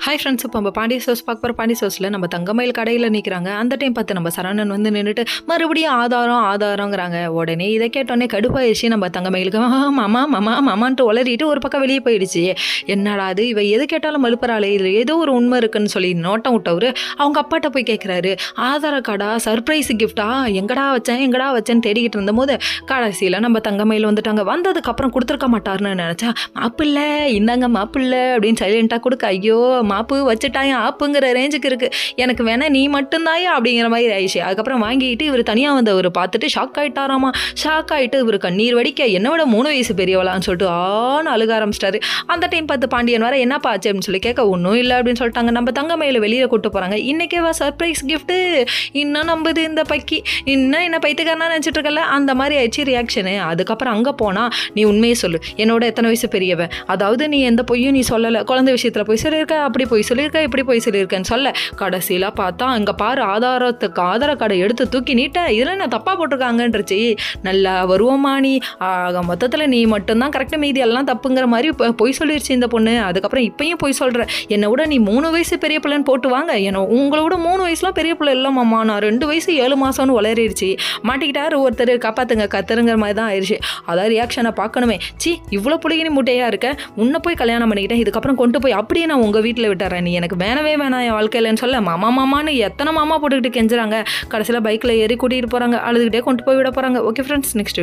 Hi friends, இப்போ நம்ம Pandya sous பார்க்க போகிற. பாண்டிய சோஸில் நம்ம தங்கமயில் கடையில் நிற்கிறாங்க. அந்த டைம் பார்த்து நம்ம சரவணன் வந்து நின்றுட்டு மறுபடியும் ஆதாரங்கிறாங்க. உடனே இதை கேட்டோடனே கடுப்பாயிடுச்சு நம்ம தங்கமயிலுக்கு. மாமா மாமா மாமான்ட்டு உளறிட்டு ஒரு பக்கம் வெளியே போயிடுச்சு. என்னடா அது, இவ எது கேட்டாலும் மறுப்புறாளே, இதில் ஏதோ ஒரு உண்மை இருக்குன்னு சொல்லி நோட்டம் விட்டவர் அவங்க அப்பாட்ட போய் கேட்குறாரு. ஆதார கார்டா, சர்ப்ரைஸ் கிஃப்டா, எங்கடா வச்சேன்னு தேடிக்கிட்டு இருந்தபோது கடைசியில் நம்ம தங்கமயில் வந்துட்டாங்க. வந்ததுக்கப்புறம் கொடுத்துருக்க மாட்டாருன்னு நினச்சா, மாப்பிள்ளை இந்தாங்க மாப்பிள்ளை அப்படின்னு சைலண்ட்டாக கொடுக்க, ஐயோ மாப்பு வச்சுட்டாயா ஆப்புங்கிற ரேஞ்சுக்கு இருக்குது, எனக்கு வேணா நீ மட்டும்தாயா அப்படிங்கிற மாதிரி ஆயிடுச்சு. அதுக்கப்புறம் வாங்கிட்டு இவர் தனியாக வந்தவர் பார்த்துட்டு ஷாக் ஆகிட்டாராமா. ஷாக் ஆகிட்டு இவர் கண்ணீர் வடிக்க, என்னை விட 3 வயசு பெரியவளான்னு சொல்லிட்டு அழுக ஆரம்பிச்சிட்டாரு. அந்த டைம் பார்த்து பாண்டியன் வர என்னப்பா ஆச்சு அப்படின்னு சொல்லி கேட்க, ஒன்றும் இல்லை அப்படின்னு சொல்லிட்டாங்க. நம்ம தங்கமயில வெளியில் கூப்பிட்டு போகிறாங்க. இன்றைக்கேவா சர்ப்ரைஸ் கிஃப்ட்டு, இன்னும் நம்புது இந்த பக்கி, இன்னும் என்ன பைத்தியக்காரனா நினச்சிட்டு இருக்கல, அந்த மாதிரி ஆயிடுச்சு ரியாக்ஷனு. அதுக்கப்புறம் அங்கே போனால் நீ உண்மையை சொல்லு, என்னோட எத்தனை வயசு பெரியவன், அதாவது நீ எந்த பொய்யும் நீ சொல்லலை, குழந்தை விஷயத்தில் போய் சொல்லியிருக்க, அப்படி போய் சொல்லியிருக்க, இப்படி போய் சொல்லியிருக்கேன்னு சொல்ல, கடைசியில் பார்த்தா அங்கே பாரு ஆதார கார்டை எடுத்து தூக்கி நீட்ட, இதில் என்ன தப்பாக போட்டிருக்காங்கன்றச்சு. நல்லா வருவோமா நீ, மொத்தத்தில் நீ மட்டும்தான் கரெக்டாக, மீதி எல்லாம் தப்புங்கிற மாதிரி பொய் சொல்லிருச்சு இந்த பொண்ணு. அதுக்கப்புறம் இப்பயும் பொய் சொல்கிற, என்னை விட நீ 3 வயசு பெரிய பிள்ளைன்னு போட்டு வாங்க, உங்களை விட 3 வயசுலாம் பெரிய பிள்ளை இல்லைம்மா, நான் 2 வயசு 7 மாதம்னு வளரிடுச்சு, மாட்டிக்கிட்டாரு ஒருத்தர், காப்பாற்றுங்க கத்துருங்கிற மாதிரி தான் ஆயிடுச்சு. அதாவது ரியாக்ஷனை பார்க்கணுமே, சி இவ்வளோ புள்ளிகினி முட்டையாக இருக்க, உன்னை போய் கல்யாணம் பண்ணிக்கிட்டேன், இதுக்கப்புறம் கொண்டு போய் அப்படியே நான் உங்கள் வீட்டில் விட்டுறேன், நீ எனக்கு வேணவே வேணாம் என் வாழ்க்கையிலன்னு சொல்ல, மாமான்னு எத்தனை மாமா போட்டுக்கிட்டு கெஞ்சுறாங்க. கடைசியில் பைக்கில் ஏறி கூட்டிகிட்டு போகிறாங்க, அழுதுகிட்டே கொண்டு போய் விட போகிறாங்க. Okay friends, next